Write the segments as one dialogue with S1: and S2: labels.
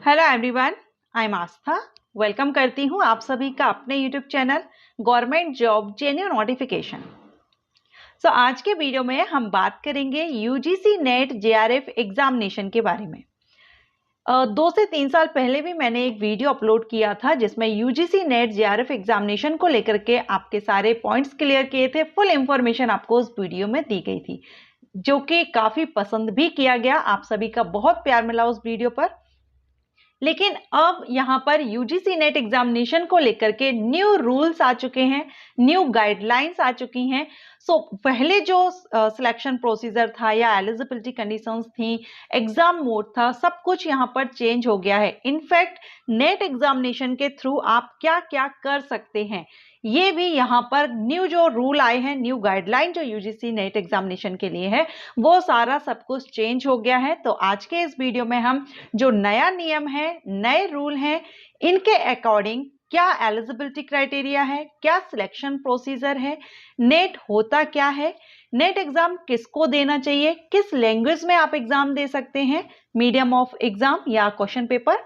S1: Hello everyone, I am Aastha. Welcome करती हूँ आप सभी का अपने YouTube channel government job genuine notification. आज के वीडियो में हम बात करेंगे यूजीसी नेट जेआरएफ एग्जामिनेशन के बारे में। 2 से 3 साल पहले भी मैंने एक वीडियो अपलोड किया था जिसमें यूजीसी नेट जेआरएफ एग्जामिनेशन को लेकर के आपके सारे पॉइंट्स क्लियर किए थे। फुल इंफॉर्मेशन आपको उस वीडियो में दी गई थी, जो कि काफी पसंद भी किया गया। आप सभी का बहुत प्यार मिला उस वीडियो पर। लेकिन अब यहाँ पर यूजीसी नेट एग्जामिनेशन को लेकर के न्यू रूल्स आ चुके हैं, न्यू गाइडलाइंस आ चुकी हैं। पहले जो सिलेक्शन प्रोसीजर था या एलिजिबिलिटी कंडीशंस थी, एग्जाम मोड था, सब कुछ यहाँ पर चेंज हो गया है। इनफैक्ट नेट एग्जामिनेशन के थ्रू आप क्या क्या कर सकते हैं, ये भी यहाँ पर न्यू जो रूल आए हैं, न्यू गाइडलाइन जो यूजीसी नेट एग्जामिनेशन के लिए है, वो सारा सब कुछ चेंज हो गया है। तो आज के इस वीडियो में हम जो नया नियम है, नए रूल हैं, इनके अकॉर्डिंग क्या एलिजिबिलिटी क्राइटेरिया है, क्या सिलेक्शन प्रोसीजर है, नेट होता क्या है, नेट एग्जाम किसको देना चाहिए, किस लैंग्वेज में आप एग्जाम दे सकते हैं, मीडियम ऑफ एग्जाम या question paper,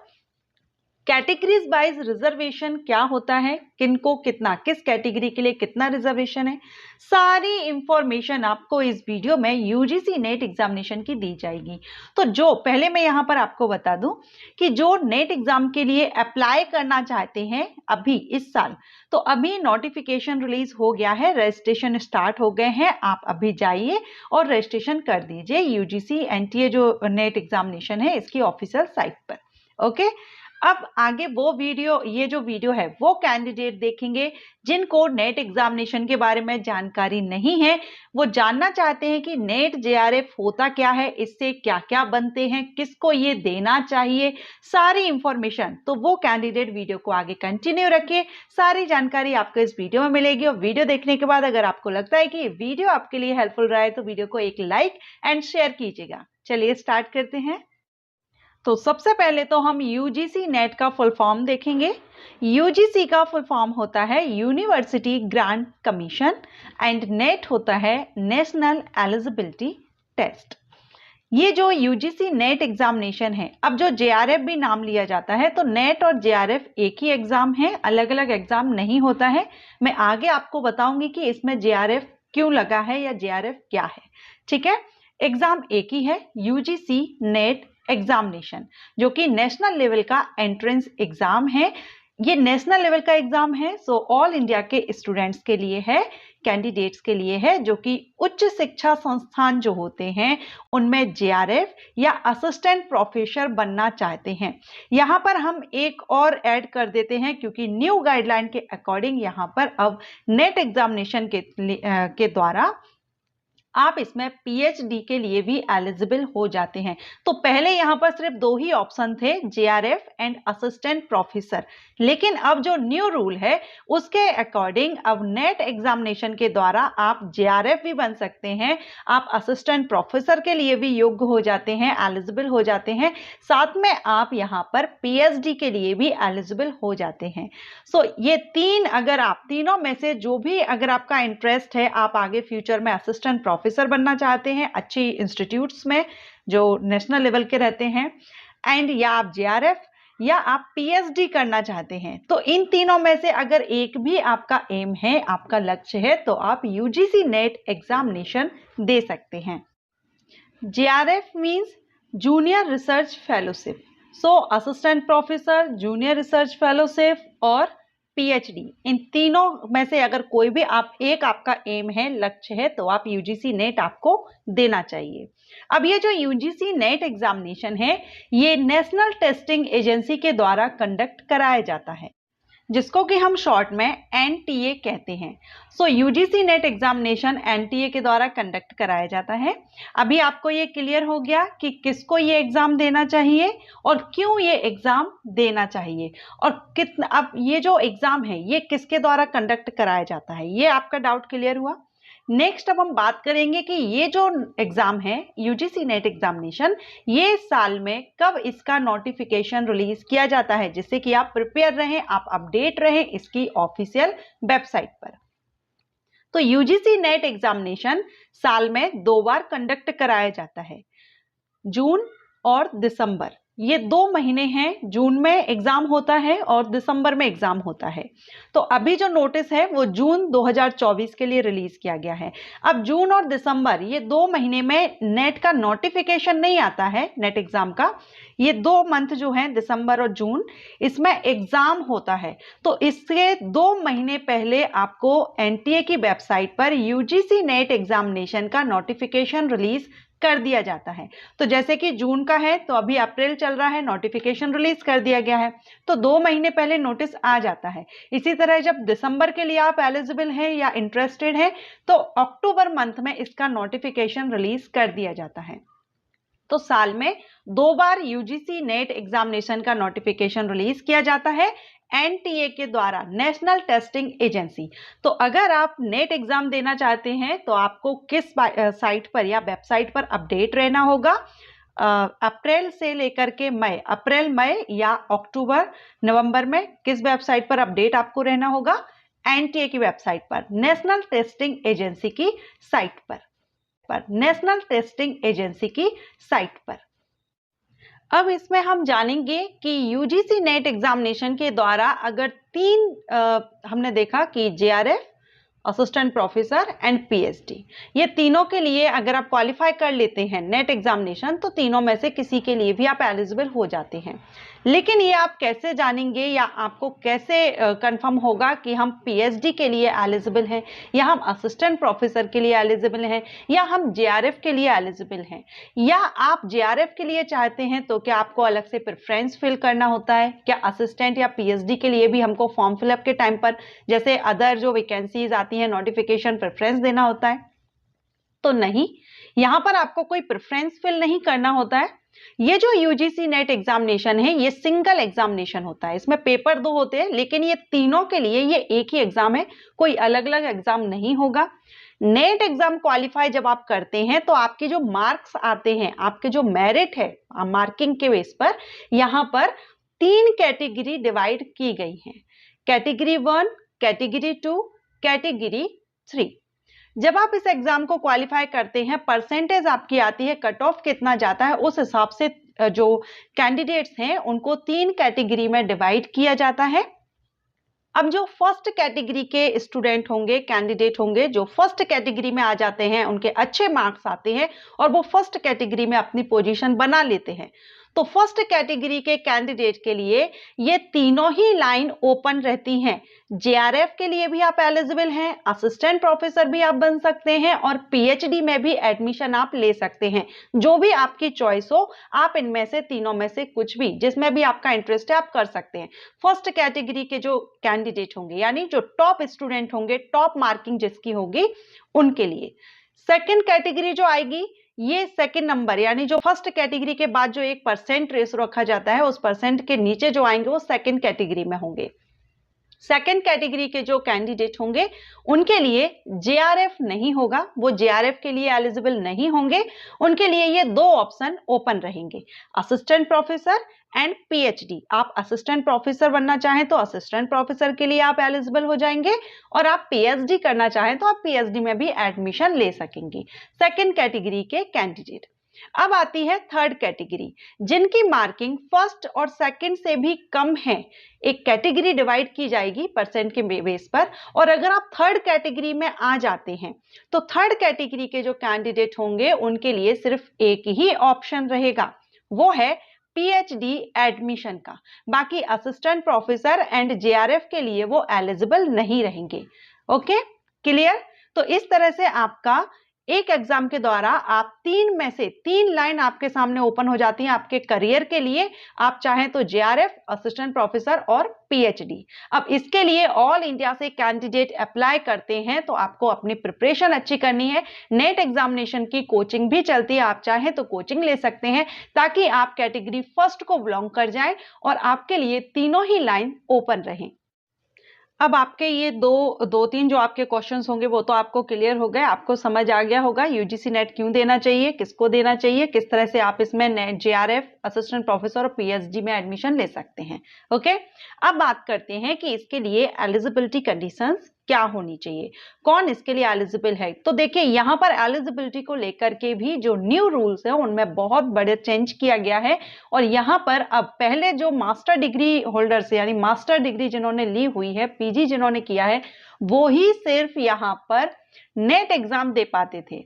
S1: categories wise reservation क्या होता है, किनको कितना, किस कैटेगरी के लिए कितना रिजर्वेशन है, सारी इंफॉर्मेशन आपको इस वीडियो में यूजीसी नेट एग्जामिनेशन की दी जाएगी। तो जो पहले मैं यहां पर आपको बता दूं कि जो नेट एग्जाम के लिए अप्लाई करना चाहते हैं अभी इस साल, तो अभी नोटिफिकेशन रिलीज हो गया है, रजिस्ट्रेशन स्टार्ट हो गए हैं। आप अभी जाइए और रजिस्ट्रेशन कर दीजिए यूजीसी एनटीए जो नेट एग्जामिनेशन है इसकी ऑफिशियल साइट पर। ओके, अब आगे वो वीडियो, ये जो वीडियो है वो कैंडिडेट देखेंगे जिनको नेट एग्जामिनेशन के बारे में जानकारी नहीं है, वो जानना चाहते हैं कि नेट जेआरएफ होता क्या है, इससे क्या क्या बनते हैं, किसको ये देना चाहिए, सारी इंफॉर्मेशन। तो वो कैंडिडेट वीडियो को आगे कंटिन्यू रखिए, सारी जानकारी आपको इस वीडियो में मिलेगी। और वीडियो देखने के बाद अगर आपको लगता है कि वीडियो आपके लिए हेल्पफुल रहा है तो वीडियो को एक लाइक एंड शेयर कीजिएगा। चलिए स्टार्ट करते हैं। तो सबसे पहले तो हम यूजीसी नेट का फुल फॉर्म देखेंगे। यूजीसी का फुल फॉर्म होता है university grant commission and net होता है नेशनल एलिजिबिलिटी टेस्ट। ये जो यूजीसी नेट एग्जामिनेशन है, अब जो जेआरएफ भी नाम लिया जाता है, तो नेट और जेआरएफ एक ही एग्जाम है, अलग अलग एग्जाम नहीं होता है। मैं आगे आपको बताऊंगी कि इसमें जेआरएफ क्यों लगा है या जेआरएफ क्या है। ठीक है, एग्जाम एक ही है, यूजीसी नेट एग्जामिनेशन, जो कि नेशनल लेवल का एंट्रेंस एग्जाम है। ये नेशनल लेवल का एग्जाम है, सो ऑल इंडिया के स्टूडेंट्स के लिए है, कैंडिडेट्स के लिए है, जो कि उच्च शिक्षा संस्थान जो होते हैं उनमें जेआरएफ या असिस्टेंट प्रोफेसर बनना चाहते हैं। यहाँ पर हम एक और ऐड कर देते हैं, क्योंकि न्यू गाइडलाइन के अकॉर्डिंग यहाँ पर अब नेट एग्जामिनेशन के द्वारा आप इसमें पीएचडी के लिए भी एलिजिबल हो जाते हैं। तो पहले यहां पर सिर्फ 2 ही ऑप्शन थे, जेआरएफ एंड असिस्टेंट प्रोफेसर, लेकिन अब जो न्यू रूल है उसके अकॉर्डिंग अब नेट एग्जामिनेशन के द्वारा आप जेआरएफ भी बन सकते हैं, आप असिस्टेंट प्रोफेसर के लिए भी योग्य हो जाते हैं, एलिजिबल हो जाते हैं, साथ में आप यहां पर पीएचडी के लिए भी एलिजिबल हो जाते हैं। ये 3, अगर आप तीनों में से जो भी अगर आपका इंटरेस्ट है, आप आगे फ्यूचर में असिस्टेंट प्रोफेसर बनना चाहते हैं अच्छी इंस्टीट्यूट्स में जो नेशनल लेवल के रहते हैं, एंड या आप जेआरएफ या आप पीएचडी करना चाहते हैं, तो इन तीनों में से अगर एक भी आपका एम है, आपका लक्ष्य है, तो आप यूजीसी नेट एग्जामिनेशन दे सकते हैं। JRF means junior research fellowship, assistant professor, junior research fellowship और पीएचडी, इन तीनों में से अगर कोई भी आपका एम है, लक्ष्य है, तो आप यूजीसी नेट आपको देना चाहिए। अब ये जो यूजीसी नेट एग्जामिनेशन है, ये नेशनल टेस्टिंग एजेंसी के द्वारा कंडक्ट कराया जाता है, जिसको कि हम शॉर्ट में एनटीए कहते हैं। यूजीसी नेट एग्जामिनेशन एनटीए के द्वारा कंडक्ट कराया जाता है। अभी आपको ये क्लियर हो गया कि किसको ये एग्जाम देना चाहिए और क्यों ये एग्जाम देना चाहिए, और कितना, अब ये जो एग्जाम है ये किसके द्वारा कंडक्ट कराया जाता है, ये आपका डाउट क्लियर हुआ। नेक्स्ट अब हम बात करेंगे कि ये जो एग्जाम है यूजीसी नेट एग्जामिनेशन, ये साल में कब इसका नोटिफिकेशन रिलीज किया जाता है, जिससे कि आप प्रिपेयर रहें, आप अपडेट रहें इसकी ऑफिशियल वेबसाइट पर। तो यूजीसी नेट एग्जामिनेशन साल में 2 बार कंडक्ट कराया जाता है, जून और दिसंबर। ये 2 महीने हैं, जून में एग्जाम होता है और दिसंबर में एग्जाम होता है। तो अभी जो नोटिस है वो जून 2024 के लिए रिलीज किया गया है। अब जून और दिसंबर ये 2 महीने में नेट का नोटिफिकेशन नहीं आता है, नेट एग्जाम का। ये 2 मंथ जो है दिसंबर और जून, इसमें एग्जाम होता है। तो इसके 2 महीने पहले आपको एनटीए की वेबसाइट पर यूजीसी नेट एग्जामिनेशन का नोटिफिकेशन रिलीज कर दिया जाता है। तो जैसे कि जून का है तो अभी अप्रैल चल रहा है, नोटिफिकेशन रिलीज कर दिया गया है, तो 2 महीने पहले नोटिस आ जाता है। इसी तरह जब दिसंबर के लिए आप एलिजिबल हैं या इंटरेस्टेड हैं तो अक्टूबर मंथ में इसका नोटिफिकेशन रिलीज कर दिया जाता है। तो साल में 2 बार यूजीसी नेट एग्जामिनेशन का नोटिफिकेशन रिलीज किया जाता है एनटीए के द्वारा, नेशनल टेस्टिंग एजेंसी। तो अगर आप नेट एग्जाम देना चाहते हैं तो आपको किस साइट पर या वेबसाइट पर अपडेट रहना होगा? अप्रैल से लेकर के मई, अप्रैल मई या अक्टूबर नवंबर में किस वेबसाइट पर अपडेट आपको रहना होगा? एनटीए की वेबसाइट पर, नेशनल टेस्टिंग एजेंसी की साइट पर, नेशनल टेस्टिंग एजेंसी की साइट पर। अब इसमें हम जानेंगे कि यूजीसी नेट एग्जामिनेशन के द्वारा अगर 3 हमने देखा कि JRF, assistant professor and PhD, ये तीनों के लिए अगर आप क्वालिफाई कर लेते हैं नेट एग्जामिनेशन तो तीनों में से किसी के लिए भी आप एलिजिबल हो जाते हैं। लेकिन ये आप कैसे जानेंगे या आपको कैसे कंफर्म होगा कि हम पीएचडी के लिए एलिजिबल हैं या हम असिस्टेंट प्रोफेसर के लिए एलिजिबल हैं या हम जेआरएफ के लिए एलिजिबल हैं? या आप जेआरएफ के लिए चाहते हैं तो क्या आपको अलग से प्रेफरेंस फिल करना होता है? क्या असिस्टेंट या पीएचडी के लिए भी हमको फॉर्म फिलअप के टाइम पर जैसे अदर जो वैकेंसीज आती हैं नोटिफिकेशन प्रेफरेंस देना होता है? तो नहीं, यहां पर आपको कोई प्रेफरेंस फिल नहीं करना होता है। ये जो यूजीसी नेट एग्जामिनेशन है ये सिंगल एग्जामिनेशन होता है, इसमें पेपर 2 होते हैं लेकिन ये तीनों के लिए ये एक ही एग्जाम है, कोई अलग अलग एग्जाम नहीं होगा। नेट एग्जाम क्वालिफाई जब आप करते हैं तो आपके जो मार्क्स आते हैं, आपके जो मेरिट है मार्किंग के बेस पर, यहां पर 3 कैटेगरी डिवाइड की गई है, कैटेगरी 1, कैटेगरी 2, कैटेगरी 3। जब आप इस एग्जाम को क्वालिफाई करते हैं, परसेंटेज आपकी आती है, कट ऑफ कितना जाता है, उस हिसाब से जो कैंडिडेट्स हैं उनको 3 कैटेगरी में डिवाइड किया जाता है। अब जो फर्स्ट कैटेगरी के स्टूडेंट होंगे, कैंडिडेट होंगे, जो फर्स्ट कैटेगरी में आ जाते हैं, उनके अच्छे मार्क्स आते हैं और वो फर्स्ट कैटेगरी में अपनी पोजीशन बना लेते हैं, तो फर्स्ट कैटेगरी के कैंडिडेट के लिए ये तीनों ही लाइन ओपन रहती हैं। जेआरएफ के लिए भी आप एलिजिबल हैं, असिस्टेंट प्रोफेसर भी आप बन सकते हैं और पीएचडी में भी एडमिशन आप ले सकते हैं। जो भी आपकी चॉइस हो, आप इनमें से तीनों में से कुछ भी, जिसमें भी आपका इंटरेस्ट है, आप कर सकते हैं। फर्स्ट कैटेगरी के जो कैंडिडेट होंगे यानी जो टॉप स्टूडेंट होंगे, टॉप मार्किंग जिसकी होगी, उनके लिए। सेकेंड कैटेगरी जो आएगी, ये सेकंड नंबर यानी जो फर्स्ट कैटेगरी के बाद जो 1% रेशो रखा जाता है, उस परसेंट के नीचे जो आएंगे वो सेकंड कैटेगरी में होंगे। सेकंड कैटेगरी के जो कैंडिडेट होंगे उनके लिए जेआरएफ नहीं होगा, वो जेआरएफ के लिए एलिजिबल नहीं होंगे। उनके लिए ये 2 ऑप्शन ओपन रहेंगे, असिस्टेंट प्रोफेसर एंड पीएचडी। आप असिस्टेंट प्रोफेसर बनना चाहें तो असिस्टेंट प्रोफेसर के लिए आप एलिजिबल हो जाएंगे और आप पीएचडी करना चाहें तो आप पीएचडी में भी एडमिशन ले सकेंगे, सेकंड कैटेगरी के कैंडिडेट। अब आती है थर्ड कैटेगरी, जिनकी मार्किंग फर्स्ट और सेकंड से भी कम है। एक कैटेगरी डिवाइड की जाएगी परसेंट के बेस पर, और अगर आप थर्ड कैटेगरी में आ जाते हैं तो थर्ड कैटेगरी के जो कैंडिडेट होंगे उनके लिए सिर्फ एक ही ऑप्शन रहेगा, वो है पीएचडी एडमिशन का। बाकी असिस्टेंट प्रोफेसर एंड जेआरएफ के लिए वो एलिजिबल नहीं रहेंगे। Okay, clear? तो इस तरह से आपका एक एग्जाम के द्वारा आप 3 में से 3 लाइन आपके सामने ओपन हो जाती हैं आपके करियर के लिए। आप चाहें तो जेआरएफ, असिस्टेंट प्रोफेसर और पीएचडी। अब इसके लिए ऑल इंडिया से कैंडिडेट अप्लाई करते हैं तो आपको अपनी प्रिपरेशन अच्छी करनी है। नेट एग्जामिनेशन की कोचिंग भी चलती है, आप चाहें तो कोचिंग ले सकते हैं ताकि आप कैटेगरी फर्स्ट को बिलोंग कर जाएं और आपके लिए तीनों ही लाइन ओपन रहें। अब आपके ये दो तीन जो आपके क्वेश्चंस होंगे वो तो आपको क्लियर हो गए, आपको समझ आ गया होगा यूजीसी नेट क्यों देना चाहिए, किसको देना चाहिए, किस तरह से आप इसमें नेट जेआरएफ, असिस्टेंट प्रोफेसर और पीएचडी में एडमिशन ले सकते हैं। ओके, अब बात करते हैं कि इसके लिए एलिजिबिलिटी कंडीशंस क्या होनी चाहिए, कौन इसके लिए एलिजिबल है। तो देखिए यहाँ पर एलिजिबिलिटी को लेकर के भी जो न्यू रूल्स है उनमें बहुत बड़े चेंज किया गया है। और यहाँ पर अब पहले जो मास्टर डिग्री होल्डर्स यानी मास्टर डिग्री जिन्होंने ली हुई है, पीजी जिन्होंने किया है, वो ही सिर्फ यहाँ पर नेट एग्जाम दे पाते थे।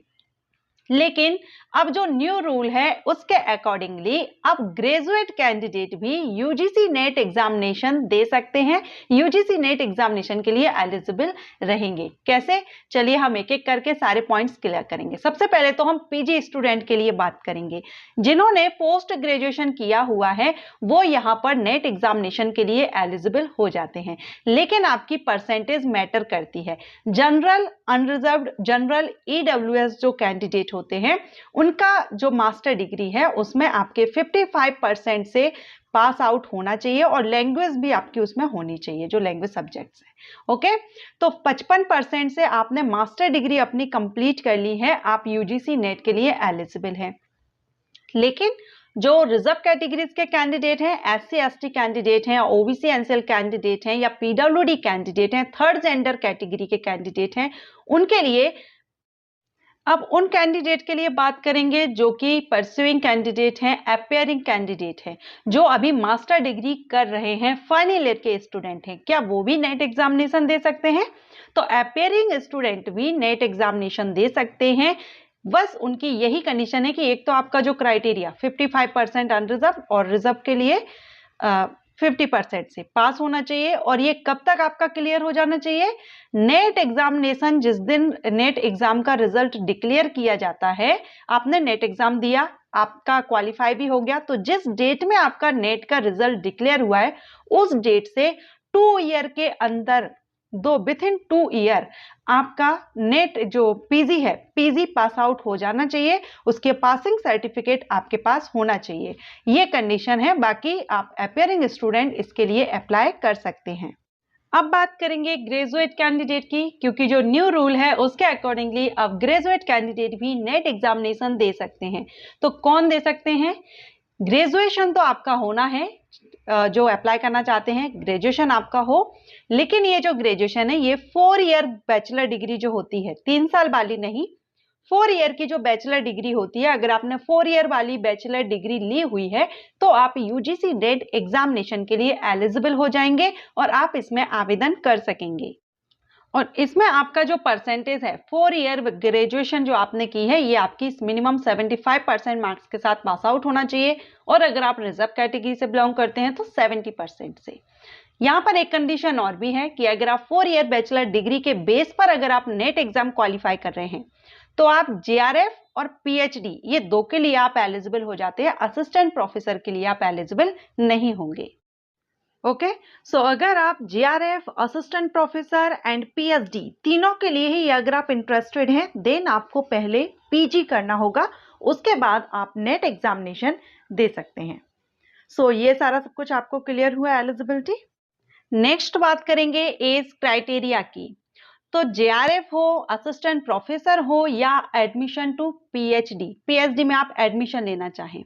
S1: लेकिन अब जो न्यू रूल है उसके अकॉर्डिंगली अब ग्रेजुएट कैंडिडेट भी यूजीसी नेट एग्जामिनेशन दे सकते हैं, यूजीसी नेट एग्जामिनेशन के लिए एलिजिबल रहेंगे। कैसे, चलिए हम एक एक करके सारे पॉइंट्स क्लियर करेंगे। सबसे पहले तो हम पीजी स्टूडेंट के लिए बात करेंगे। जिन्होंने पोस्ट ग्रेजुएशन किया हुआ है वो यहाँ पर नेट एग्जामिनेशन के लिए एलिजिबल हो जाते हैं, लेकिन आपकी परसेंटेज मैटर करती है। जनरल, अनरिजर्व्ड, जनरल, ईडब्ल्यूएस जो कैंडिडेट होते हैं उनका जो मास्टर डिग्री है उसमें आपके 55% से पास आउट होना चाहिए और लैंग्वेज भी आपकी उसमें होनी चाहिए, जो लैंग्वेज सब्जेक्ट्स हैं। ओके, तो 55% से आपने मास्टर डिग्री अपनी कंप्लीट कर ली है, आप यूजीसी नेट के लिए एलिजिबल हैं। लेकिन जो रिजर्व कैटेगरीज के कैंडिडेट हैं, एससी एसटी कैंडिडेट हैं, ओबीसी एनसीएल कैंडिडेट हैं या पीडब्ल्यूडी कैंडिडेट हैं, थर्ड जेंडर कैटेगरी के कैंडिडेट हैं, उनके लिए अब उन कैंडिडेट के लिए बात करेंगे जो कि परस्यूइंग कैंडिडेट हैं, अपियरिंग कैंडिडेट हैं, जो अभी मास्टर डिग्री कर रहे हैं, फाइनल ईयर के स्टूडेंट हैं। क्या वो भी नेट एग्जामिनेशन दे सकते हैं? तो अपियरिंग स्टूडेंट भी नेट एग्जामिनेशन दे सकते हैं। बस उनकी यही कंडीशन है कि एक तो आपका जो क्राइटेरिया 55% अनरिजर्व और रिजर्व के लिए 50% से पास होना चाहिए। और ये कब तक आपका क्लियर हो जाना चाहिए? नेट एग्जामिनेशन जिस दिन नेट एग्जाम का रिजल्ट डिक्लेयर किया जाता है, आपने नेट एग्जाम दिया, आपका क्वालिफाई भी हो गया, तो जिस डेट में आपका नेट का रिजल्ट डिक्लेयर हुआ है उस डेट से 2 ईयर के अंदर, विथ इन 2 ईयर आपका नेट जो पीजी है, पीजी पास आउट हो जाना चाहिए, उसके पासिंग सर्टिफिकेट आपके पास होना चाहिए। ये कंडीशन है। बाकी आप अपियरिंग स्टूडेंट इसके लिए अप्लाई कर सकते हैं। अब बात करेंगे ग्रेजुएट कैंडिडेट की, क्योंकि जो न्यू रूल है उसके अकॉर्डिंगली अब ग्रेजुएट कैंडिडेट भी नेट एग्जामिनेशन दे सकते हैं। तो कौन दे सकते हैं? ग्रेजुएशन तो आपका होना है, जो अप्लाई करना चाहते हैं ग्रेजुएशन आपका हो, लेकिन ये जो ग्रेजुएशन है ये 4 ईयर बैचलर डिग्री जो होती है, 3 साल वाली नहीं, 4 ईयर की जो बैचलर डिग्री होती है, अगर आपने 4 ईयर वाली बैचलर डिग्री ली हुई है तो आप यूजीसी नेट एग्जामिनेशन के लिए एलिजिबल हो जाएंगे और आप इसमें आवेदन कर सकेंगे। और इसमें आपका जो परसेंटेज है, 4 ईयर ग्रेजुएशन जो आपने की है, ये आपकी मिनिमम 75% मार्क्स के साथ पास आउट होना चाहिए, और अगर आप रिजर्व कैटेगरी से बिलोंग करते हैं तो 70% से। यहाँ पर एक कंडीशन और भी है कि अगर आप 4 ईयर बैचलर डिग्री के बेस पर अगर आप नेट एग्जाम क्वालिफाई कर रहे हैं तो आप जेआरएफ और पीएचडी ये 2 के लिए आप एलिजिबल हो जाते हैं, असिस्टेंट प्रोफेसर के लिए आप एलिजिबल नहीं होंगे। ओके, सो अगर आप JRF, assistant professor and PhD तीनों के लिए ही अगर आप इंटरेस्टेड हैं, देन आपको पहले पीजी करना होगा, उसके बाद आप नेट एग्जामिनेशन दे सकते हैं। सो ये सारा सब कुछ आपको क्लियर हुआ एलिजिबिलिटी। नेक्स्ट बात करेंगे एज क्राइटेरिया की। तो जेआरएफ हो, असिस्टेंट प्रोफेसर हो या एडमिशन टू पीएचडी में आप एडमिशन लेना चाहें,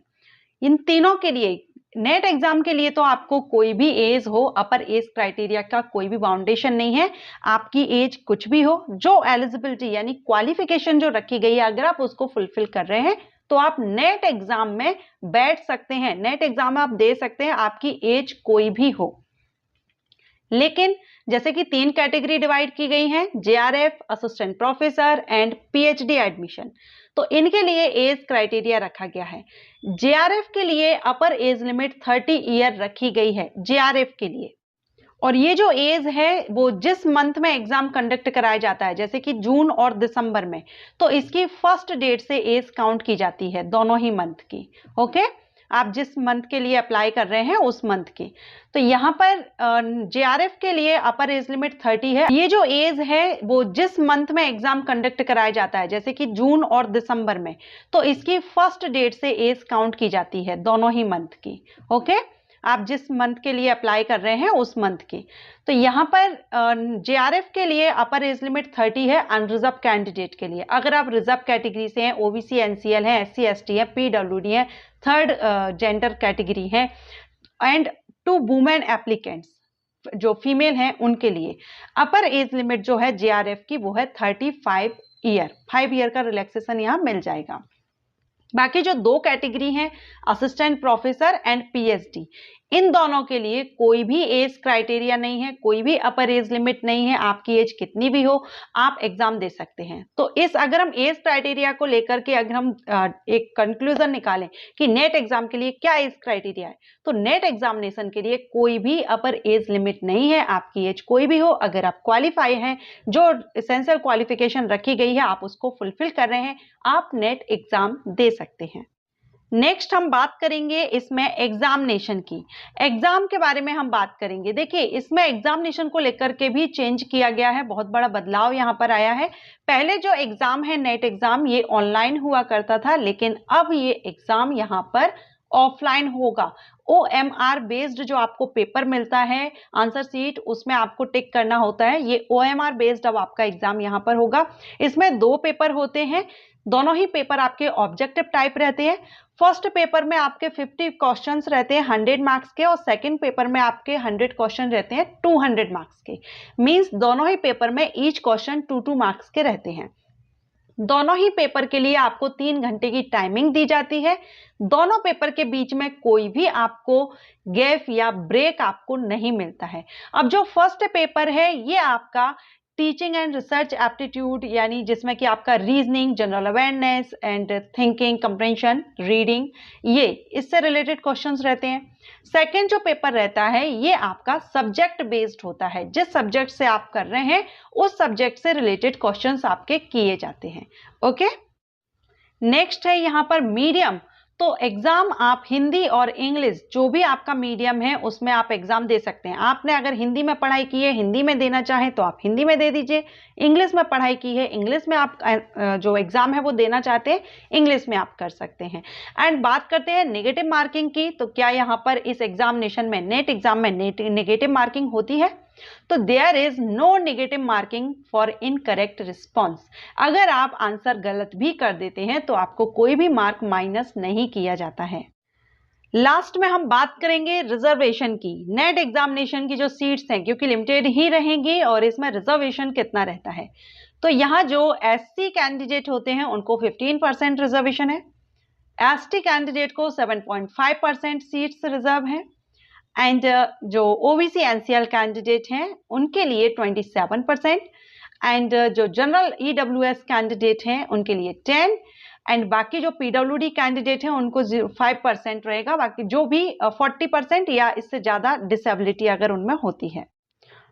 S1: इन तीनों के लिए नेट एग्जाम के लिए तो आपको कोई भी एज हो, अपर एज क्राइटेरिया का कोई भी बाउंडेशन नहीं है। आपकी एज कुछ भी हो, जो एलिजिबिलिटी यानी क्वालिफिकेशन जो रखी गई है अगर आप उसको फुलफिल कर रहे हैं तो आप नेट एग्जाम में बैठ सकते हैं, नेट एग्जाम आप दे सकते हैं, आपकी एज कोई भी हो। लेकिन जैसे कि 3 कैटेगरी डिवाइड की गई हैं, JRF, assistant professor and PhD admission, तो इनके लिए एज क्राइटेरिया रखा गया है। जेआरएफ के लिए अपर एज लिमिट 30 ईयर रखी गई है जेआरएफ के लिए, और ये जो एज है वो जिस मंथ में एग्जाम कंडक्ट कराया जाता है, जैसे कि जून और दिसंबर में, तो इसकी फर्स्ट डेट से एज काउंट की जाती है, दोनों ही मंथ की। ओके, आप जिस मंथ के लिए अप्लाई कर रहे हैं उस मंथ की। तो यहाँ पर जेआरएफ के लिए अपर एज लिमिट 30 है। ये जो एज है वो जिस मंथ में एग्जाम कंडक्ट कराया जाता है, जैसे कि जून और दिसंबर में, तो इसकी फर्स्ट डेट से एज काउंट की जाती है, दोनों ही मंथ की। ओके, आप जिस मंथ के लिए अप्लाई कर रहे हैं उस मंथ की। तो यहाँ पर JRF के लिए अपर एज लिमिट 30 है अनरिजर्व कैंडिडेट के लिए। अगर आप रिजर्व कैटेगरी से हैं, OBC NCL है, SC ST है, PWD है, थर्ड जेंडर कैटेगरी है, एंड टू वुमेन एप्लीकेंट्स जो फीमेल हैं उनके लिए अपर एज लिमिट जो है JRF की वो है 35 ईयर। 5 ईयर का रिलैक्सेशन यहाँ मिल जाएगा। बाकी जो 2 कैटेगरी हैं असिस्टेंट प्रोफेसर एंड PhD, इन दोनों के लिए कोई भी एज क्राइटेरिया नहीं है, कोई भी अपर एज लिमिट नहीं है। आपकी एज कितनी भी हो आप एग्जाम दे सकते हैं। तो अगर हम एज क्राइटेरिया को लेकर के अगर हम एक कंक्लूजन निकालें कि नेट एग्जाम के लिए क्या एज क्राइटेरिया है, तो नेट एग्जामिनेशन के लिए कोई भी अपर एज लिमिट नहीं है। आपकी एज कोई भी हो, अगर आप क्वालिफाई हैं, जो एसेंशियल क्वालिफिकेशन रखी गई है आप उसको फुलफिल कर रहे हैं, आप नेट एग्जाम दे सकते हैं। नेक्स्ट हम बात करेंगे इसमें एग्जामिनेशन की। एग्जाम के बारे में हम बात करेंगे। देखिए इसमें एग्जामिनेशन को लेकर के भी चेंज किया गया है, बहुत बड़ा बदलाव यहाँ पर आया है। पहले जो एग्जाम है नेट एग्जाम ये ऑनलाइन हुआ करता था, लेकिन अब ये एग्जाम यहाँ पर ऑफलाइन होगा। OMR बेस्ड जो आपको पेपर मिलता है आंसर सीट, उसमें आपको टिक करना होता है। ये OMR बेस्ड अब आपका एग्जाम यहाँ पर होगा। इसमें 2 पेपर होते हैं, दोनों ही पेपर आपके ऑब्जेक्टिव टाइप रहते हैं। फर्स्ट पेपर में आपके 50 क्वेश्चंस रहते हैं 100 मार्क्स के, और सेकंड पेपर में आपके 100 क्वेश्चन रहते हैं 200 मार्क्स के। मींस दोनों ही पेपर में ईच क्वेश्चन 2 मार्क्स के रहते हैं। दोनों ही पेपर के लिए आपको 3 घंटे की टाइमिंग दी जाती है। दोनों पेपर के बीच में कोई भी आपको गैप या ब्रेक आपको नहीं मिलता है। अब जो फर्स्ट पेपर है ये आपका टीचिंग एंड रिसर्च एप्टीट्यूड, यानी जिसमें कि आपका reasoning, general awareness and thinking, compression, reading, ये इससे रिलेटेड क्वेश्चंस रहते हैं। सेकंड जो पेपर रहता है ये आपका सब्जेक्ट बेस्ड होता है। जिस सब्जेक्ट से आप कर रहे हैं उस सब्जेक्ट से रिलेटेड क्वेश्चंस आपके किए जाते हैं। ओके, नेक्स्ट है यहाँ पर मीडियम। तो एग्जाम आप हिंदी और इंग्लिश जो भी आपका मीडियम है उसमें आप एग्जाम दे सकते हैं। आपने अगर हिंदी में पढ़ाई की है, हिंदी में देना चाहें तो आप हिंदी में दे दीजिए। इंग्लिश में पढ़ाई की है, इंग्लिश में आप जो एग्जाम है वो देना चाहते हैं, इंग्लिश में आप कर सकते हैं। एंड बात करते हैं नेगेटिव मार्किंग की, तो क्या यहाँ पर इस एग्जामिनेशन में नेट एग्जाम में नेगेटिव मार्किंग होती है? तो there is no negative marking for incorrect response. अगर आप आंसर गलत भी कर देते हैं तो आपको कोई भी मार्क माइनस नहीं किया जाता है। लास्ट में हम बात करेंगे रिजर्वेशन की। नेट एग्जामिनेशन की जो सीट्स हैं क्योंकि लिमिटेड ही रहेंगी और इसमें रिजर्वेशन कितना रहता है, तो यहाँ जो SC कैंडिडेट होते हैं उनको 15% रिजर्वेशन है, ST कैंडिडेट को 7.5% सीट्स रिजर्व है, एंड जो OBC NCL कैंडिडेट हैं उनके लिए 27%, एंड जो जनरल EWS कैंडिडेट हैं उनके लिए 10, एंड बाकी जो PWD कैंडिडेट हैं उनको 5% रहेगा। बाकी जो भी 40% या इससे ज़्यादा डिसेबिलिटी अगर उनमें होती है।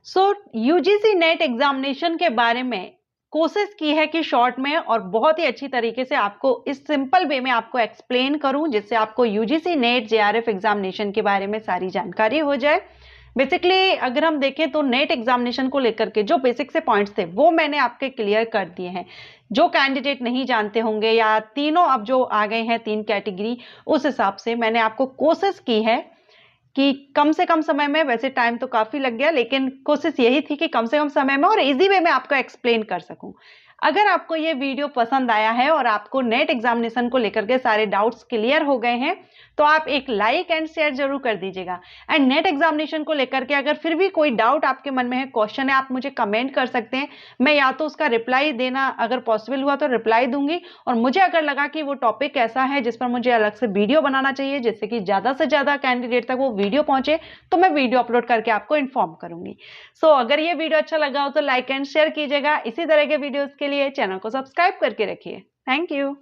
S1: सो UGC नेट एग्जामिनेशन के बारे में कोशिश की है कि शॉर्ट में और बहुत ही अच्छी तरीके से आपको इस सिंपल वे में आपको एक्सप्लेन करूं, जिससे आपको UGC नेट JRF एग्जामिनेशन के बारे में सारी जानकारी हो जाए। बेसिकली अगर हम देखें तो नेट एग्जामिनेशन को लेकर के जो बेसिक से पॉइंट्स थे वो मैंने आपके क्लियर कर दिए हैं। जो कैंडिडेट नहीं जानते होंगे या तीनों अब जो आ गए हैं 3 कैटेगरी, उस हिसाब से मैंने आपको कोशिश की है कि कम से कम समय में, वैसे टाइम तो काफ़ी लग गया लेकिन कोशिश यही थी कि कम से कम समय में और इजी वे में आपको एक्सप्लेन कर सकूं। अगर आपको ये वीडियो पसंद आया है और आपको नेट एग्जामिनेशन को लेकर के सारे डाउट्स क्लियर हो गए हैं तो आप एक लाइक एंड शेयर जरूर कर दीजिएगा। एंड नेट एग्जामिनेशन को लेकर के अगर फिर भी कोई डाउट आपके मन में है, क्वेश्चन है, आप मुझे कमेंट कर सकते हैं। मैं या तो उसका रिप्लाई देना अगर पॉसिबल हुआ तो रिप्लाई दूंगी, और मुझे अगर लगा कि वो टॉपिक ऐसा है जिस पर मुझे अलग से वीडियो बनाना चाहिए जिससे कि ज़्यादा से ज़्यादा कैंडिडेट तक वो वीडियो पहुंचे, तो मैं वीडियो अपलोड करके आपको इन्फॉर्म करूंगी। सो अगर ये वीडियो अच्छा लगा हो तो लाइक एंड शेयर कीजिएगा। इसी तरह के वीडियोज़ के लिए चैनल को सब्सक्राइब करके रखिए। Thank you.